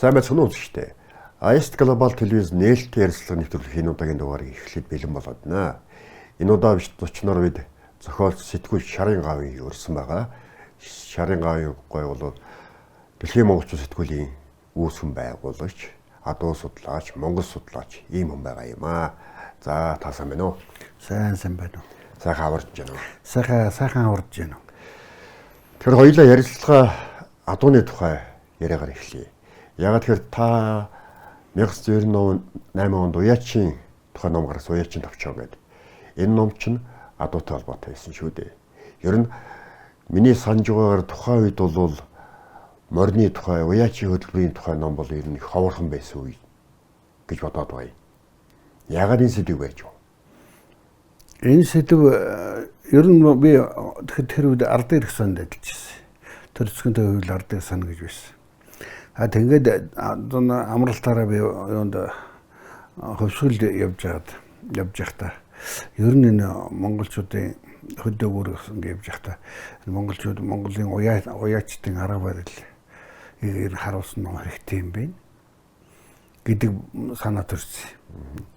сайн байцгаана уу гэхдээ AIST Global телевиз нээлттэй ярилцлага нэвтрүүлэх энэ удаагийн дугаарыг эхлээд бэлэн болоод байна. Энэ удаа биш зочноор бид зохиолч сэтгүүлч Шарын Гавыг өрсөн байгаа. Шарын Гавын гой бол Дэлхийн монголчууд сэтгүүлийн үүсгэн байгуулагч, адуу судлаач, монгол судлаач ийм хүн байгаа юм аа. За та сайн байна уу? Сайн байна уу? Сайхан аварж байна уу? Сайхан аварж байна уу? Тэр хоёулаа ярилцлага адууны тухай яриагаар эхлэе. Яг тэгэхээр та 1998 онд Уяачийн тухай ном гаргасан Уяачийн товчоо гэдэг. Энэ ном чинь адуутай холбоотой байсан шүү дээ. Ер нь миний санаж байгаагаар тухайн үед бол морины тухай, Уяачийн хөтөлбөрийн тухай ном бол ер нь ховорхон байсан үе гэж бодоод байна. Яагаад энэ сэдв байж вэ? Энэ сэдв ер нь би тэр үед ардын ирэх санд ажиллаж байсан. Тэр зөвхөн хувьд ардын сан гэж байсан. Тэгээд амралтаараа би юунд хөвсгөл явж байхдаа ер нь энэ монголчуудын хөдөөгөр явж байхдаа монголчууд Монголын уяачдын арга барил харуулсан ном хэрэгтэй юм байна гэдэг санаа төрсөн.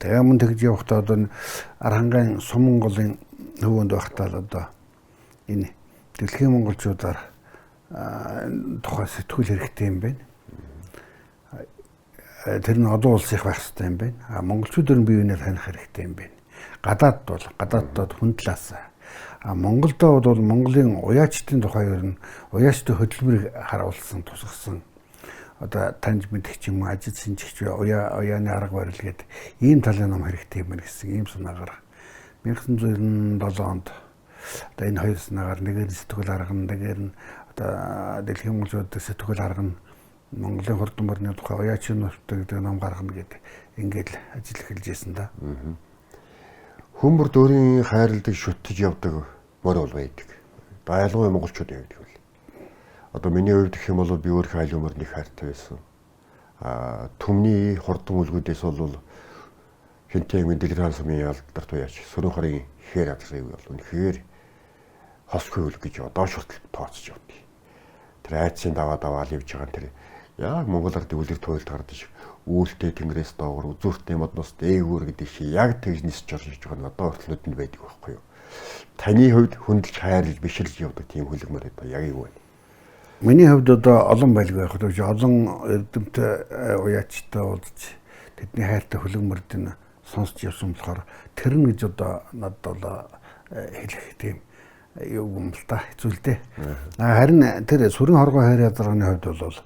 Тэгээ мөн тэгж явахдаа одоо Арангаан Сумонголын хөвөнд байхдаа одоо энэ дэлхийн монголчуудаар тухай сэтгүүл хэрэгтэй юм байна. Тэр нь олон улсын байх хэрэгтэй юм байна. Монголчуудын бие биенээ таних хэрэгтэй юм байна. Гадаадд хүн талаас. Монголдоо бол Монголын уяачдын тухай ер нь уяачдын хөтөлбөрийг харуулсан, тусгасан. Одоо таньж мэдэх юм ажил шинжигч уяаны арга барил гэдэг ийм талын ном хэрэгтэй юм гэсэн ийм санаагаар 1997 онд одоо энэ хоёр санаагаар нэгээр сэтгүүл арга нь нэгээр нь одоо дэлхийн монголчуудын сэтгүүл арга нь Монголын хурдан морины тухай уяачийн нуртаг гэдэг ном гаргана гэдэг ингээд ажил эхэлж байсан да. Хүмүүрд өөрийн хайрладаг шүтэж явдаг морь бол байдаг. Ялангуяа монголчууд явдаг бол. Одоо миний хувьд гэх юм бол би өөрийнхөө айлын морины хайртай байсан. Түмний хурдан үлгүүдээс бол хинтээ мэдээлэл сумын ялдарт уяач Сүрэн хорын хээр адрыг бол үнэхээр хосгүй үл гэж одоо шүртэл тооцож явдیں۔ Тэр айцын даваа явж байгаа тэр яг Монгол ардын үлгэр туйлд гардаг үүлтэй тэнгэрээс доогор үзүүртний модноос дээгүүр гэдэг шиг яг тэгж нисэж орж байгаа нь одоо хүртэл нүдэнд байдаг байхгүй юу? Таны хувьд хүндэлж хайрлаж бишрэлж явдаг тийм хөлөг мөр одоо яг юу вэ? Миний хувьд одоо олон байлгүй яг л олон эрдэмтэй уяачтай уулзч тэдний хайртай хөлөг мөрдийг сонсч явсан болохоор тэр нь гэж одоо надад бол хэлэх тийм юу юм л та хэцүүлдэ. Харин тэр Сүрэн хоргоо хайр ядарганы хувьд бол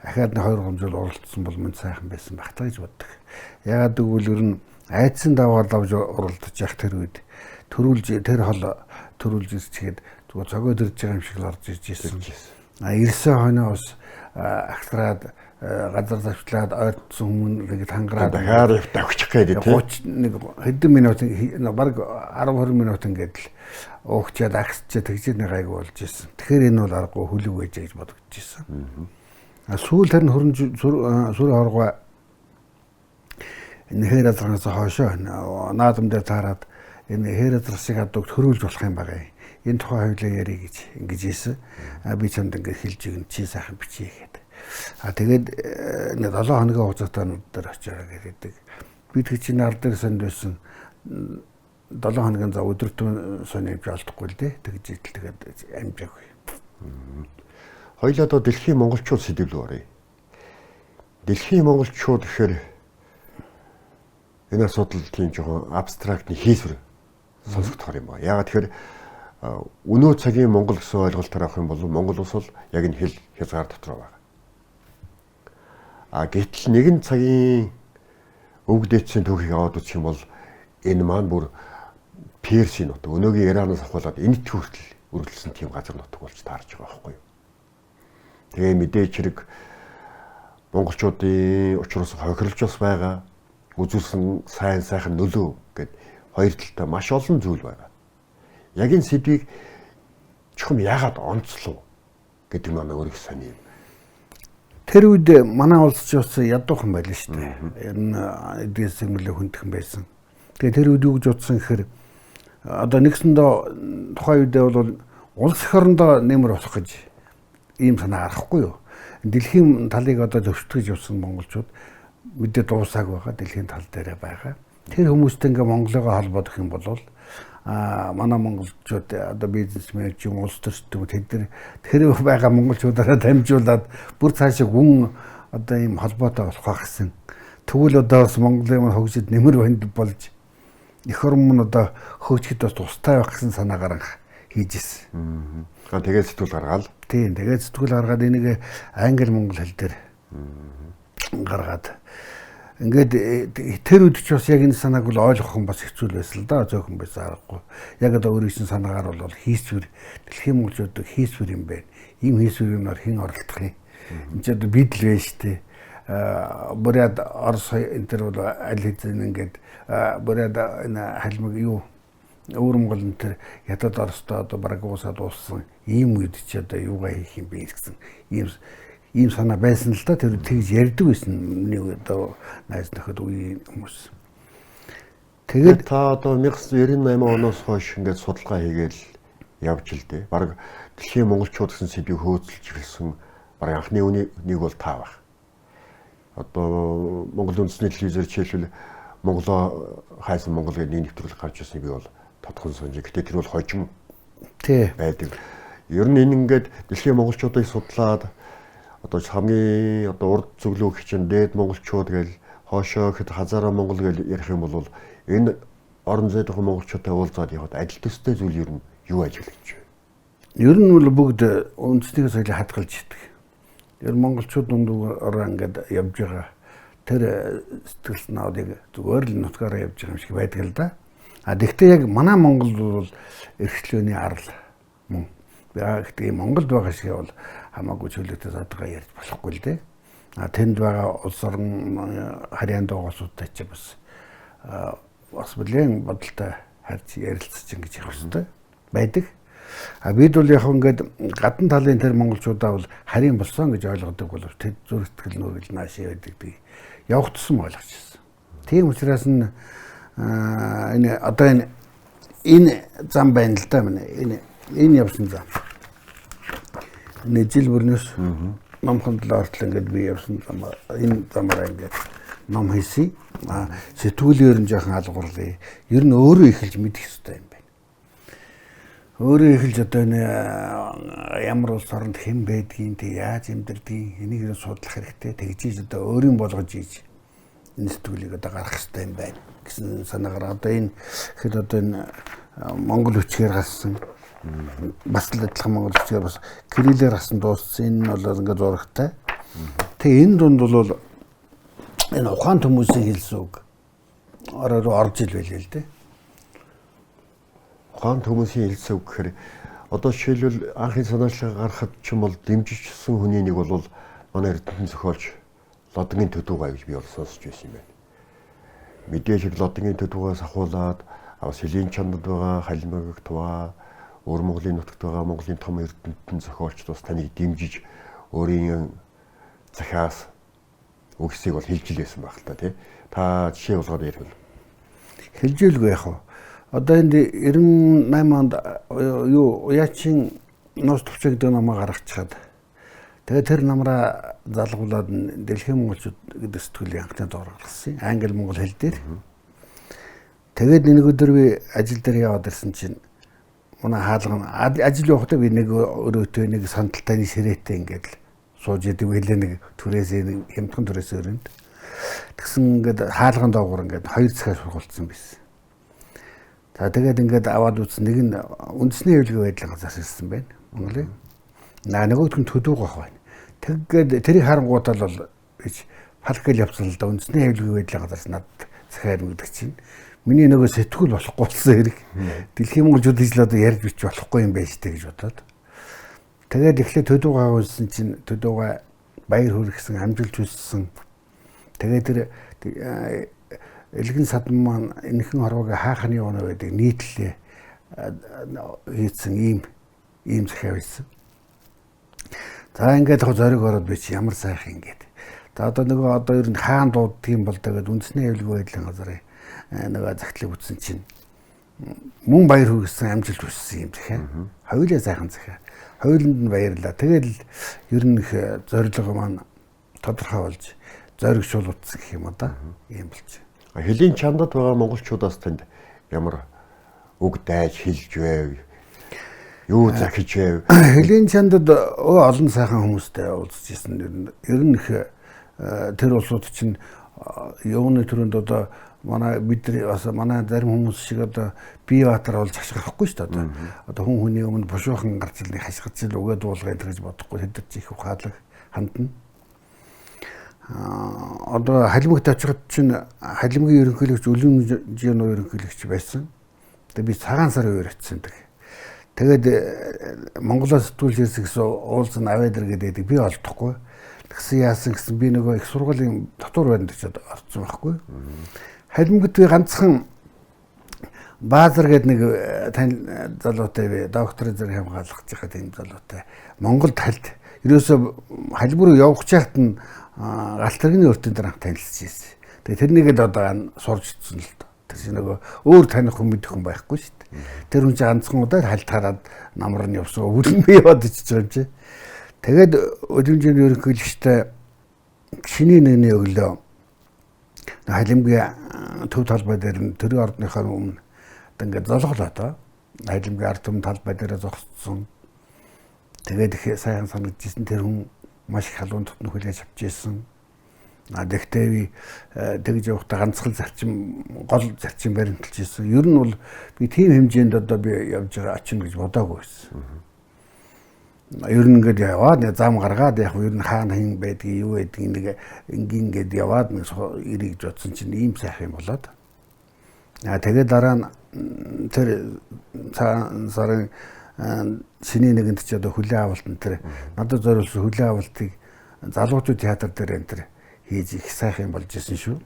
ахаад 2-3 жил оролцсон бол мөн сайхан байсан байх та гэж боддог. Яагаад гэвэл ер нь айдсан даваар давж оролдож явах тэр үед тэр хол төрүүлж ирчихэд зүгээр цогоо дэрж байгаа юм шиг л орж ирж ирсэн. Ирсэн хойно бас агтраад газар завчлаад ойртсон хүмүүнийг хангараад дахиад тавчих гээд тийм 31 хэдэн минут баг 10-20 минут ингээд л уухчаад агсчаад тэгжээд нэг гайг болж ирсэн. Тэгэхээр энэ бол аргагүй хөлөг байж гэж бодогдож ирсэн. Сүүл тэр нь Сүрэн хоргоо энэ хээр азраас хойшоо наадам дээр таарад энэ хээр азрасыг адууг төрүүлж болох юм байгаа. Энэ тухай хоёлаа ярих гэж ингэж ийсэн. Би чамд ингээд хэлж өгнө чи сайхан бичиж гэдэг. Тэгээд нэг 7 хоногийн хугацаатай нүд дээр очиороо гэдэг. Би тэг чинь ард дээр санд байсан 7 хоногийн за өдөртөө сониевж алдахгүй л дээ. Тэгж идэл тэгээд амжаагүй. Хоёлаа одоо дэлхийн монголчууд сэдвэл оръё. Дэлхийн монголчууд гэхээр энэ асуудал тийм жоохон абстрактны хийсвэр сонсогдох юм байна. Яагаад тэгэхээр өнөө цагийн Монгол гэсэн ойлголтоор авах юм бол Монгол улс бол яг энэ хэл хязгаар дотор байна. Гэтэл нэгэн цагийн өвгдээцийн түүхийг аваад үзэх юм бол энэ маань бүр Персийн нутаг, өнөөгийн Иранаас ахуулаад энэт хүртэл үргэлжлсэн тийм газар нутаг болж таарж байгаа байхгүй юу? Тэгээ мэдээж хэрэг монголчуудын учраас хохирлж бас байгаа, үзүүлсэн сайхан нөлөө гэд хоёр талтай маш олон зүйл байгаа. Яг энэ сэдвийг чухам яагаад онцлов гэдэг манай өөрийг сони юм. Тэр үед манай улс ч бас ядуухан байлаа шүү дээ. Ер нь эдгээс зэмлээ хүндхэн байсан. Тэгээ тэр үед юу гэж утсан гэхээр одоо нэгсэндээ тухайн үедээ бол улс эх орондоо нэмэр болох гэж ийм санаа гарахгүй юу. дэлхийн талыг одоо зөвшөөрж явсан монголчууд мэдээ дуусааг байгаа дэлхийн тал дээр байгаа. Тэр хүмүүстэй ингээ Монголоо холбоодох юм бол манай монголчууд одоо бизнесмен ч юм улс төрчдөө тэр байгаа монголчуудаараа дамжуулаад бүр цаашаа гүн одоо ийм холбоотой болох байх гэсэн. Тэгвэл одоо бас Монголын хөгжид нэмэр банд болж эх орн одоо хөгжихэд бас тустай байх гэсэн санаагаар хийж ирсэн. Тэгээд сэтгүүл гаргаад. Тийм, тэгээд сэтгүүл гаргаад энийг англи монгол хэл дээр гаргаад ингээд тэр үед ч бас яг энэ санааг бол ойлгох нь бас хэцүү байсан л да. Зөөхөн байсан аргагүй. Яг одоо өөрийн санаагаар бол хийсвэр дэлхийн монголчууд хийсвэр юм байна. Ийм хийсвэр юмнаар хэн оролдох юм? Энд ч одоо бид л байж тээ. Бүрээд Орос энэ төр бол аль хэзээ ингээд бүрээд энэ халимаг юу өвөр Монгол энэ төр ядад Оростой одоо бараг уусаад дууссан ийм үед ч одоо юугаа хийх юм бэ гэсэн ийм санаа байсан л да. Тэр тэгж ярьдаг байсан нэг одоо найз нөхөд үеийн хүмүүс. Тэгээд та одоо 1998 оноос хойш ингээд судалгаа хийгээл явж л дээ. Бараг дэлхийн монголчууд гэсэн сэдвийг хөөцөлж ирсэн бараг анхны үнийг бол та байх. Одоо Монгол үндэсний телевизээр жишээлбэл Монголоо хайсан Монгол гэдэг нэг нэвтрүүлэг гарч ирсэн би бол тодхон сонж. Гэтэ тэр бол хожим байдаг. Ер нь энэ ингээд дэлхийн монголчуудыг судлаад одоо хамгийн одоо урд зөвлөх чинь дээд монголчууд гэл хоошоо хэд хазаараа монгол гэл ярих юм бол энэ орон зайд монголчуудтай уулзаад яваад адил төстэй зүйл ер нь юу ажиллаж байна? Ер нь бол бүгд үндэсний соёлыг хадгалж идэг. Ер нь монголчууд дундуур ингээд явж байгаа тэр сэтгэл санаадыг зүгээр л нутгаараа явж байгаа юм шиг байдаг л да. Гэхдээ яг манай Монгол бол эрхчлөөний арал мөн. Гэхдээ Монголд байгаа шиг бол хамаагүй чөлөөтэй задгаа ярьж болохгүй л дээ. Тэнд байгаа улс орон харьяан доогоосуудтай ч бас бүлээн бодолтой харьж ярилцаж ингэж явах хэрэгтэй байдаг. Бид бол яг ингээд гадна талын тэр монголчуудаа бол харийн болсон гэж ойлгодог боловч тэд зүрхтгэл нүргэл наашаа байдаг би явах тусам ойлгож ирсэн. Тийм учраас энэ одоо энэ зам байна л да энэ явсан зам. Энэ жил бүрнээс номхон талаар ингээд би явсан зам энэ замаараа ингээд ном хийсэн. Сэтгүүлийн ер нь жоохон алгуурлаа. Ер нь өөрөө эхэлж мэдэх хэрэгтэй юм байна. Өөрөө эхэлж одоо энэ ямар улс оронд хэн байдгийг тэг яаж амьдэрдгийг энийг судлах хэрэгтэй. Тэгжиж одоо өөрийн болгож ийж энэ сэтгүүлийг одоо гаргах хэрэгтэй юм байна гэсэн санаагаар одоо энэ хэд одоо энэ Монгол хүчээр гарсан бас л адилхан монгол хүчээр бас кириллээр гарсан дууссан энэ нь бол ингээд зурагтай. Тэгээ энэ дунд бол энэ ухаан хүмүүсийн хэлсэн үг орж ил байлээ л дээ. Ухаан хүмүүсийн хэлсэн үг гэхээр одоо жишээлбэл анхын санаачлага гаргахад ч юм бол дэмжижсэн хүний нэг бол манай эрдэнэтийн зохиолч Лодгийн төдүүгай гэж би бол сонсч байсан юм байна. Мэдээж Лодгийн төдүүгээс ахуулаад Сэлийн чандад байгаа Халимаг Туваа өөр Монголын нутагт байгаа Монголын том эрдэнэтийн зохиолч бас таныг дэмжиж өөрийн захиас үгсийг бол хэлж илсэн байх л та тий. Та жишээ болгоод ярил. Хэлжүүлгүй яах вэ? Одоо энд 98 онд юу Уяачин нуус төвчөгдөө намаа гаргачихад тэгээд тэр намраа залгуулад дэлхийн монголчууд гэдэг сэтгүүлийн анхны доор гаргасан. Англи монгол хэл дээр. Тэгээд нэг өдөр би ажил дээр яваад ирсэн чинь манай хаалган ажил явахдаа би нэг өрөөтэй нэг сандалтай ширээтэй ингээд сууж идэг байлээ нэг түрээсээ нэг хямдхан түрээс өрөөнд. Тэгсэн ингээд хаалган доогуур ингээд 2 цагаар сургуулсан байсан. За тэгээд ингээд аваад үзсэн нэг нь үндэсний хэвлэгийн байдлын газраас ирсэн байна. Монголын. Нөгөөх нь төдөөг ах байна. Тэгээд тэрийг харангуутал бол бич паркэл явсан л да үндэсний хэвлэгийн байдлын газраас надад захиар өгдөг чинь. Миний нөгөө сэтгүүл болохгүй болсон хэрэг. Дэлхийн монголчууд ижил одоо ярьж бич болохгүй юм байж тээ гэж бодоод. Тэгээд эхлээд төдөөгаа үзсэн чинь төдөөгаа баяр хүргэсэн амжилт хүссэн. Тэгээд тэр элгэн садан маань энэхэн хорвоог хаахны явна гэдэг нийтлээ хийсэн ийм захиа байсан. За ингээд зориг ороод би чи ямар сайхан ингээд. За одоо нөгөө одоо ер нь хаан дууддаг юм бол тэгээд үндэсний хэвлэгийн байдлын газрын нөгөө загтлыг үтсэн чинь мөн баяр хүргэсэн амжилт хүссэн юм захиа. Хоёулаа сайхан захиа. Хоёуланд нь баярлаа. Тэгэл ер нь их зорилго маань тодорхой болж зоригшуулсан гэх юм да. Ийм болж. Хөлийн чандад байгаа монголчуудаас танд ямар үг дайж хэлж байв? Юу захиж байв? Хөлийн чандад олон сайхан хүмүүстэй уулзж ирсэн. Ер нь их тэр улсууд чинь юуны төрөнд одоо бидний бас манай зарим хүмүүс шиг одоо бие баатар болж хашгирахгүй шүү дээ. Одоо хүн хүний өмнө бушуухан гарч ирэх хашгирч ил өгөөд уулгаад гэж бодохгүй хэд ч их ухаалаг хандна. Одоо халимагт очиход чинь халимгийн ерөнхийлөгч Үлэмжийн ерөнхийлөгч байсан. Тэгээ би цагаан сарын үеэр очсон тэг. Тэгээд Монголоос сэтгүүлч ирсэн гэсэн уулзсан авэдэр гэдэг би олдохгүй. Тэгсэн яасан гэсэн би нөгөө их сургуулийн дотор байранд очиод орсон байхгүй. Халимгад би ганцхан Баазар гэдэг нэг тань залуутай би докторийн зэрэг хамгаалах гэхэд энэ залуутай Монголд хальт ерөөсө халимруу явах чахт нь Галтрэгний өртөнд дээр анх танилцсан юм. Тэгээ тэрнийг л одоо сурч ирсэн л доо. Тэр чинь нөгөө өөр таних хүн мэдэх хүн байхгүй шүү дээ. Тэр хүн чинь ганцхан удаа хальтаараад намар нь явсан өвлөмбий яваад ичж байгаа юм чи. Тэгээд Үлэмжийн ерөнхийлөгчтэй шиний нэгний өглөө халимгийн төв талбай дээр нь төрийн ордныхоо өмнө ингээд золголоо доо. Халимгийн ард түмэн талбай дээр зогссон. Тэгээд их сайн санагдчихсэн тэр хүн маш их халуун дотн хүлээж авч ирсэн. Гэхдээ би тэгж явахдаа ганцхан зарчим гол зарчим баримталж ирсэн. Ер нь бол би тийм хэмжээнд одоо би явж байгаа очино гэж бодоагүй байсан. Ер нь ингээд яваад зам гаргаад яг ер нь хаана хин байдгийг юу байдгийг нэг ингээд яваад нэг ирэх гэж бодсон чинь ийм сайхан юм болоод. Тэгээд дараа нь тэр сарын шиний нэгэнд ч одоо хүлээ авалт энэ тэр надад зориулсан хүлээ авалтыг залуучууд театр дээр энэ тэр хийж их сайхан болж исэн шүү.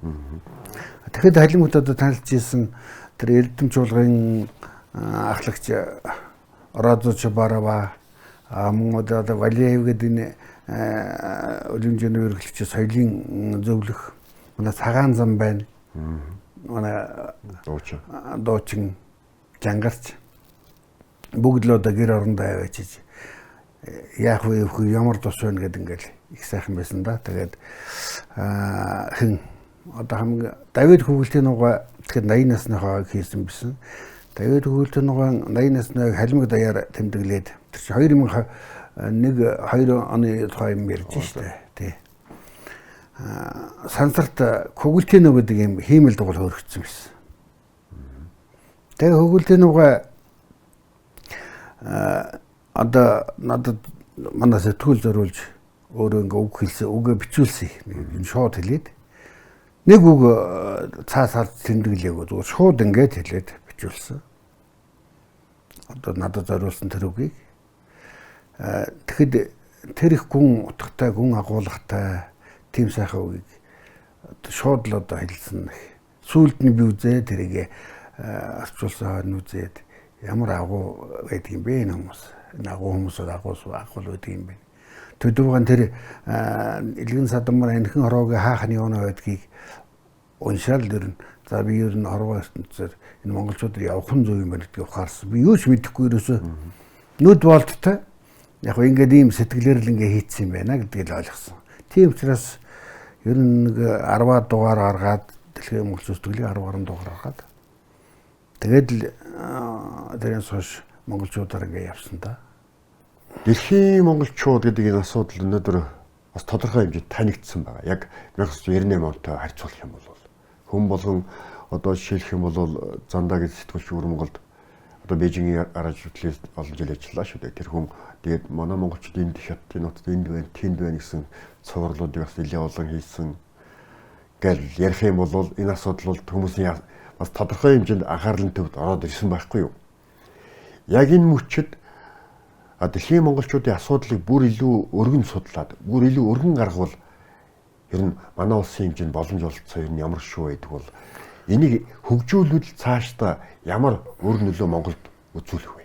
Тэгэхэд халимгад одоо танилцж исэн тэр Эрдэм чуулгын ахлагч Радо Чабарова мөн одоо Валиев гэдэг энэ Үлэмжийн ерөнхийлөгч соёлын зөвлөх манай цагаан зам байна. Манай дуучин жангарч бүгд л одоо гэр орондоо аваачиж яах вэ ямар тус байна гэдэг ингээл их сайхан байсан да. Тэгээд хэн одоо хамгийн Давид Хүүгэлтийн нугаа тэгэхээр 80 насныхаа хийсэн бисэн. Давид Хүүгэлтийн нугаа 80 насны халимаг даяар тэмдэглээд тэр чинь 2001-2 оны тухай юм ярьж штэ тий. Сансарт Хүүгэлтийн нугаа гэдэг юм хиймэл дугуйл хөрөгцсөн байсан. Тэгээ Хүүгэлтийн нугаа одоо надад манай сэтгүүл зориулж өөрөө ингээ үг хэлсэн үгээ бичүүлсэн юм шууд хэлээд нэг үг цаасаар тэмдэглээгөө зүгээр шууд ингээд хэлээд бичүүлсэн. Одоо надад зориулсан тэр үгийг тэгэхэд тэр их гүн утгатай гүн агуулгатай тийм сайхан үгийг шууд л одоо хэлсэн. Сүүлд нь би үзээ тэрийг арчуулсан хойно үзээд ямар агуу байдаг юм бэ хүмүүс. Агуу хүмүүс агуул байдаг юм бэ. Төдөвгөн тэр Илгэн Садамар энхэн хороогийн хаахны өнөө байдгийг уншаал дэрн за би ер нь хорвоо ертөнцөөр энэ монголчууд явхан зөв юм байна гэдгийг ухаарсан. Би юу ч мэдэхгүй ерөөсөө нүд болттой яг ингээд ийм сэтгэлээр л ингээ хийцсэн юм байна гэдгийг л ойлгосон. Тийм учраас ер нь нэг 10 дугаар гаргаад дэлхийн монголчууд төлөв 10 гаруй дугаар гаргаад тэгээд л тэрээс хойш монголчуудаар ингээ явсан да. Дэлхийн монголчууд гэдэг энэ асуудал өнөөдөр бас тодорхой хэмжээнд танигдсан байгаа. Яг 1998 онтой харьцуулах юм бол хүн болгон одоо жишээлх юм бол Зандаа гэж сэтгүүлч Монголд одоо Бээжингийн гараж хөтлөөс олон жил ажиллаа шүү дээ. Тэр хүн тэгээд манай монголчууд энд их хятадын нутагт энд байна, тэнд байна гэсэн цувралуудыг бас нэлээд олон хийсэн. Гэл ярих юм бол энэ асуудал бол хүмүүсийн бас тодорхой хэмжээнд анхаарлын төвд ороод ирсэн байхгүй юу? Яг энэ мөчид дэлхийн монголчуудын асуудлыг бүр илүү өргөн судлаад, бүр илүү өргөн гаргавал ер нь манай улсын хэмжээнд боломж олцсон ер нь ямар шүү байдаг бол энийг хөгжүүлвэл цаашдаа ямар өр нөлөө Монголд үзүүлэх вэ?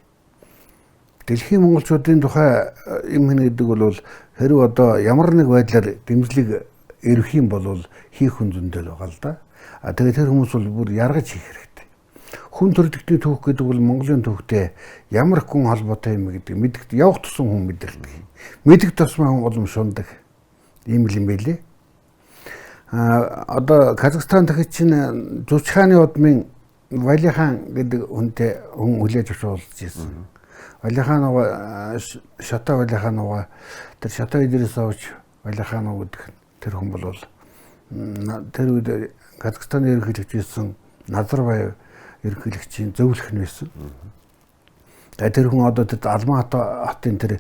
Дэлхийн монголчуудын тухай юм хин гэдэг бол хэрэг одоо ямар нэг байдлаар дэмжлэг эрэх юм бол хийх хүн зөндөл байгаа л да. Тэгээд тэр хүмүүс бол бүр яргаж хийх хэрэгтэй. Хүн төрөлхтний түүх гэдэг бол Монголын түүхтэй ямар хүн холбоотой юм гэдэг мэддэг явах тусан хүн мэдэрдэг. Мэддэг тусмаа хүн голом шундаг. Ийм л юм байлээ. Одоо Казахстан дахиж чинь Зүчхааны удмын Вали хаан гэдэг хүнтэй хүн хүлээж авч ирсэн. Вали хаан Шата Вали хаан тэр Шата Идрис авч Вали хаан гэдэг тэр хүн бол тэр үед Казахстаны ерөнхийлөгч байсан Назарбаев ерөнхийлөгчийн зөвлөх нь байсан. Тэр хүн одоо тэр Алмат хотын тэр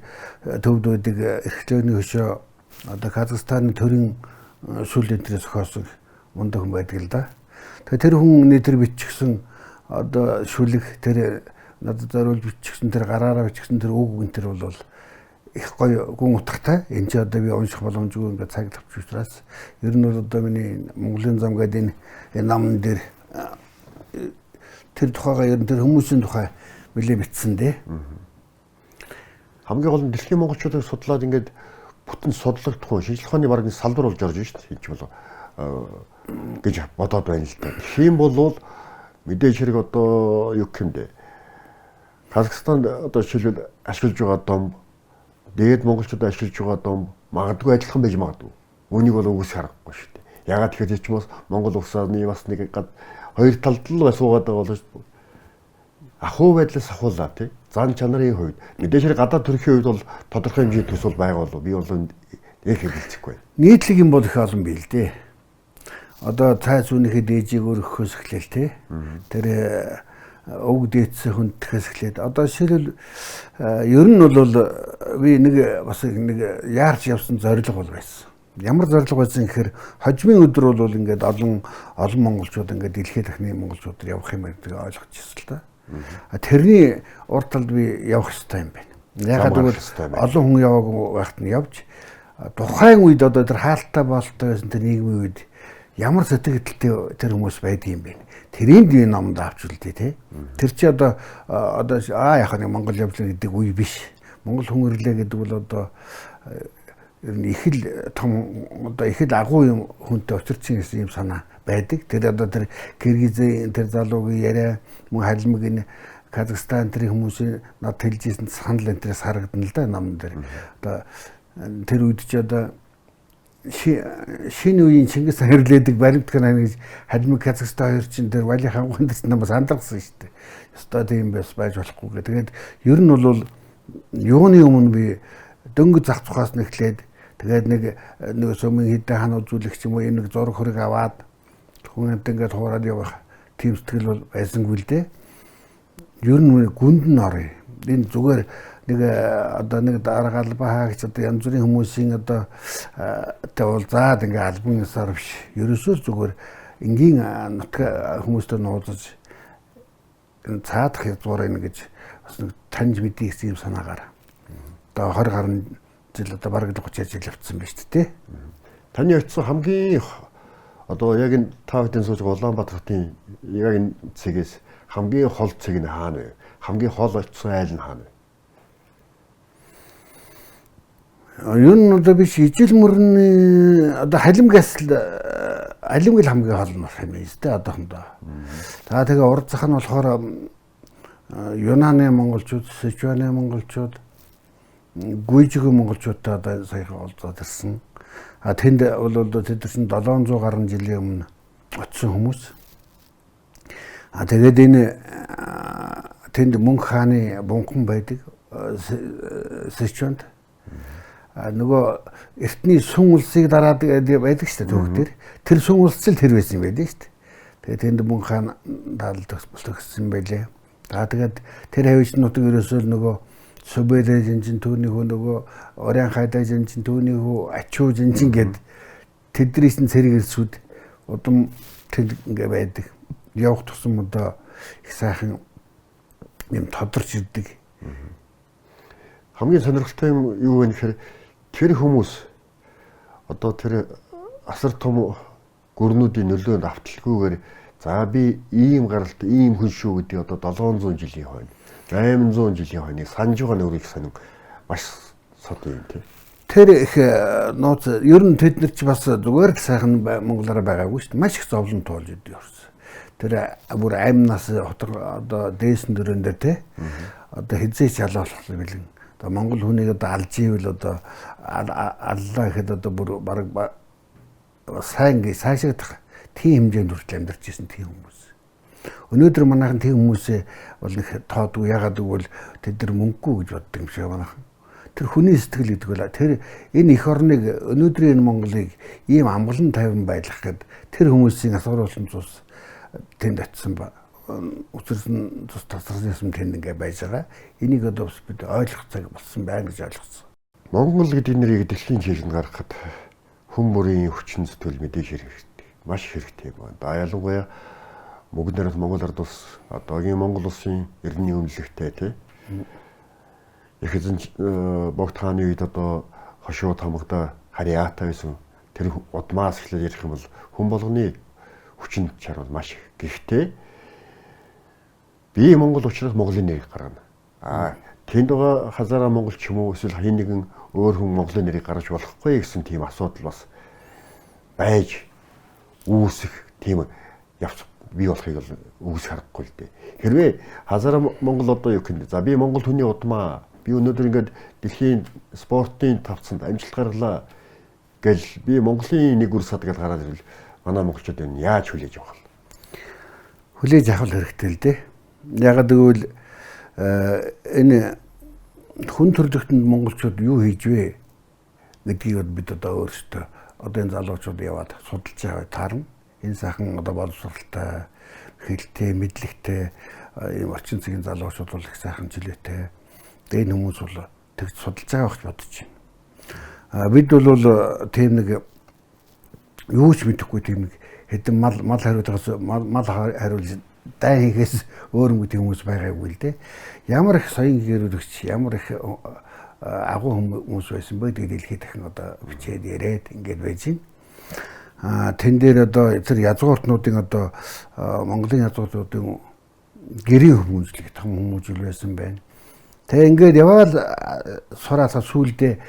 төвд байдаг эрхлөөний хөшөө одоо Казахстаны төрийн сүүлийн тэр зохиосон мундаг хүн байдаг л да. Тэр хүн нэтэр бичсэн одоо шүлэг тэр надад зориулж бичсэн тэр гараараа бичсэн тэр үг энэ тэр бол их гоё гүн утгатай. Энд чи одоо би унших боломжгүй ингээд цаг тавьж учраас ер нь бол одоо миний Монголын зам гэдэг энэ намн дээр тэр тухайга ер нь тэр хүмүүсийн тухай нэлээ бичсэн дээ. Хамгийн гол нь дэлхийн монголчуудыг судлаад ингээд бүтэн судлагдахгүй шинжлэх ухааны баргын салбар болж орж шүү дээ. Энд ч болоо гэж бодоод байна л да. Тийм бол мэдээж хэрэг одоо юу гэх юм бэ? Казахстанд одоо жишээлбэл ашиглаж байгаа дом дээд монголчууд ашиглаж байгаа дом магадгүй адилхан байж магадгүй. Үүнийг бол үгүйс харахгүй шүү дээ. Ягаад тэгэхээр ч юм бол Монгол улсааны бас нэг хоёр талд л суугаад байгаа болоо шүү дээ. Ахуй байдлаас ахуулаа тий. Зан чанарын хувьд мэдээж хэрэг гадаад төрхийн хувьд бол тодорхой хэмжээний төсөл байгаа болов. Би бол нэг хэлцэхгүй. Нийтлэг юм бол их олон бий л дээ. Одоо цайз үнийхээ дээжийг өргөхөөс эхлээл тий. Тэр өг дээдсэн хүндхэс эхлээд одоо жишээлбэл ер нь бол би нэг бас нэг яарч явсан зорилго бол байсан. Ямар зорилго байсан гэхээр хожмын өдөр бол ингээд олон монголчууд ингээд дэлхийн дахны монголчууд явах юм гэдэг ойлгочихсон л да. Тэрний урд талд би явах хэрэгтэй юм байна. Ягаад гэвэл олон хүн яваагүй байхад нь явж тухайн үед одоо тэр хаалттай бололтой байсан тэр нийгмийн үед ямар сэтгэлдэлтэй тэр хүмүүс байдаг юм бэ? Тэрийг би номд авчулдээ тий. Тэр чи одоо яг нэг Монгол явлаа гэдэг үе биш. Монгол хүн ирлээ гэдэг бол одоо ер нь их л том одоо их л агуу юм хүнтэй очирчин гэсэн юм санаа байдаг. Тэр одоо тэр Киргизийн тэр залуугийн яриа мөн халимгийн Казахстан тэр хүмүүсийн над хэлжсэн санал энтрээс харагдана л да намн дээр. Одоо тэр үед ч одоо шинэ үеийн Чингис хаан хэрлээдэг баримтган хань гэж халимг Казахстан хоёр чинь тэр Вали хаан гүндэрч намаас андарсан шүү дээ. Ёстой тийм байс байж болохгүй гэх. Тэгээд ер нь бол юуны өмнө би дөнгөж зах цухаас нэхлээд тэгээд нэг сөмийн хэдэн хаан үзүүлэгч юм уу энэ нэг зураг хөрөг аваад хүнэнд ингээд хуураад явах тийм сэтгэл бол байсангүй л дээ. Ер нь гүнд нь орё. Энэ зүгээр нэг одоо нэг дарга албаа хаагч одоо янз бүрийн хүмүүсийн одоо төвлзаад ингээ албан ёсоор биш. Ерөөсөө зүгээр энгийн нутаг хүмүүстэй нуудаж энэ цаадах язгуураа ингэж бас нэг таньж мэдээ гэсэн юм санаагаар одоо 20 гаруй жил одоо бараг 30 жил явцсан байна шүү дээ. Таны очсон хамгийн одоо яг энэ та бүхэн сууж Улаанбаатар хотын яг энэ цэгээс хамгийн хол цэг нь хаана вэ? Хамгийн хол очсон айл нь хаана вэ? Юу н одоо биш ижил мөрний одоо халимгаас л халимг л хамгийн хол нь юм байна шүү дээ одоохондоо. За тэгээ урд зах нь болохоор Юнаны монголчууд, Сычуаны монголчууд, Гүйжигийн монголчуудтай одоо саяхан олзоод ирсэн. Тэнд бол тэд чинь 700 гаруй жилийн өмнө очсон хүмүүс. Тэгээд энэ тэнд мөнх хааны бунхан байдаг Сычуанд. Нөгөө эртний сүн улсыг дараад байдаг шүү дээ түүх дээр. Тэр сүн улс л тэр байсан юм байдаг шүү дээ. Тэгээд тэнд мөнх хаан даалдах болсон байлээ. Тэгээд тэр хавьч нутаг ерөөсөө нөгөө Сүбэлэ жинжин түүний хөө нөгөө Орян хайдаа жинжин түүний хөө Ачуу жинжин гэд тэднийс нь цэрэг ирсүүд удам тэнд ингээ байдаг. Явах тусам одоо их сайхан юм тодорч ирдэг. Хамгийн сонирхолтой юм юу вэ гэхээр тэр хүмүүс одоо тэр асар том гүрнүүдийн нөлөөнд авталгүйгээр за би ийм гаралт ийм хүн шүү гэдэг одоо 700 жилийн хойно 800 жилийн хойныг санаж байгаа нөрийг сонин маш сод юм тийм. Тэр их нууц ер нь тэд нар ч бас зүгээр л сайхан монголоор байгаагүй шүү дээ. Маш их зовлон туулж идэв ерөөс. тэр бүр аймнаас одоо дээсэн дөрөнд дээр те одоо хизээч ялуулах бэлэн. Одоо Монгол хүнийг одоо алж ивэл одоо аллаа гэхэд одоо бүр баг сайн цаашаа тийм хэмжээнд хүртэл амьдарч ирсэн тийм хүмүүс. Өнөөдөр манайхан тийм хүмүүсээ бол нэг тоодгүй ягаад гэвэл тэд нар мөнгөгүй гэж боддог юм шиг манайхан. Тэр хүний сэтгэл гэдэг бол тэр энэ эх орныг өнөөдрийн энэ Монголыг ийм амгалан тайван байлгах гэд тэр хүмүүсийн асууруулсан цус тэнд очисон ба үсэрсэн цус тасарсан тэнд ингээ байж байгаа. Энийг одоо бас бид ойлгох цаг болсон байна гэж ойлгосон. Монгол гэдэг нэрийг дэлхийн жишээнд гаргахад хүн бүрийн хүчин зүтгэл мэдээж хэрэгтэй. Маш хэрэгтэй юм байна. Ялангуяа мөгнөрөс Монгол ард улс одоогийн Монгол улсын эрдэнэ үнэлэхтэй тий. Их эзэн богд хааны үед одоо хошуу тамгада харьяатай байсан. Тэр удмаас эхлээд ярих юм бол хүн болгоны хүчин чармал маш их. Гэхдээ би Монгол учраас Монголын нэрийг гаргана. Тэнд байгаа хазараа монгол ч юм уу эсвэл хин нэгэн өөр хүн Монголын нэрийг гаргаж болохгүй гэсэн тийм асуудал бас байж үүсэх тийм явц бий болохыг бол үгс харахгүй л дээ. Хэрвээ хазараа Монгол одоо юу гэндэ. За би Монгол хүний удмаа. Би өнөөдөр ингээд дэлхийн спортын тавцанд амжилт гарлаа гэл би Монголын нэг үр сад гэж гараад ирвэл манай монголчууд энэ яаж хүлээж авах вэ? Хүлээж авах хэрэгтэй л дээ. Ягаад гэвэл энэ хүн төрөлхтөнд монголчууд юу хийж вэ гэдгийг бид одоо өөрсдөө одоо энэ залуучууд яваад судалж байгаа таарна. Энэ сайхан одоо боловсралтай, хэлтэй, мэдлэгтэй ийм орчин цагийн залуучууд бол их сайхан жилээтэй. Энэ хүмүүс бол тэгж судалж байгаа гэж бодож байна. Бид бол тийм нэг юу ч мэдэхгүй тийм нэг хэдэн мал хариулж дай хийхээс өөр юм тийм хүмүүс байгаагүй л дээ. Ямар их соён гэрүүлэгч, ямар их агуу хүмүүс байсан бэ гэдэг дэлхийд дахин одоо бичээд яриад ингэж байж байна. Тэн дээр одоо тэр язгууртнуудын одоо Монголын язгууртнуудын гэрийн хүмүүжлэг том хүмүүжил байсан байна. Тэгээ ингээд яваад сураасаа сүулдэ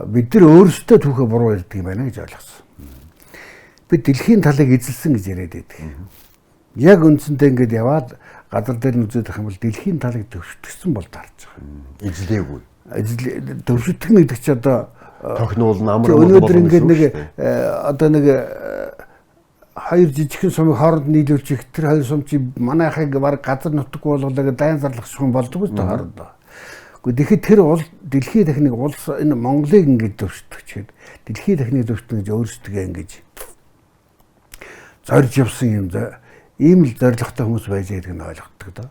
бид нар өөрсдөө түүхээ буруу ярьдаг юм байна гэж ойлгосон. Бид дэлхийн талыг эзэлсэн гэж яриад байдаг. Яг үндсэндээ ингээд яваад газар дээр нь үзээд байх юм бол дэлхийн талыг төвшөлтсөн бол таарч байгаа. Эзлээгүй. Төвшөлтгөн гэдэг чи одоо тохинуулна амар өнөөдөр ингээд нэг одоо нэг хоёр жижигхэн сумыг хооронд нийлүүлж их тэр хоёр сум чи манайхыг баг газар нутаггүй болгодог дайн зарлах юм болдгоо шүү дээ хоорондоо. Гэхдээ тэр бол дэлхийн техник улс энэ Монголыг ингэж төвшөлтгчихэд дэлхийн техник төвшөлт гэж өөрсдөө ингэж зорж явсан юм да. Ийм л зоригтой хүмүүс байж байгааг нь ойлгодог доо.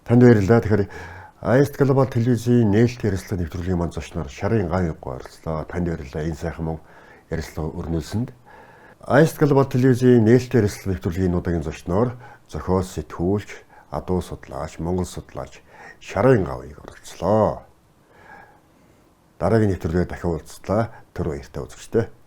Танд баярлалаа. Тэгэхээр ICT Global телевизийн нээлттэй ярилцлага нэвтрүүлгийн манд зочноор Шарын Ганыг оролцлоо. Танд баярлалаа. Энэ сайхан мөн ярилцлага өрнүүлсэнд. ICT Global телевизийн нээлттэй ярилцлага нэвтрүүлгийн удаагийн зочноор зохиос сэтгүүлч, адуу судлаач, монгол судлаач Шарын Ганыг оролцлоо. Дараагийн нэвтрүүлгээр дахин уулзлаа. Түр баяртай үзэгчдээ.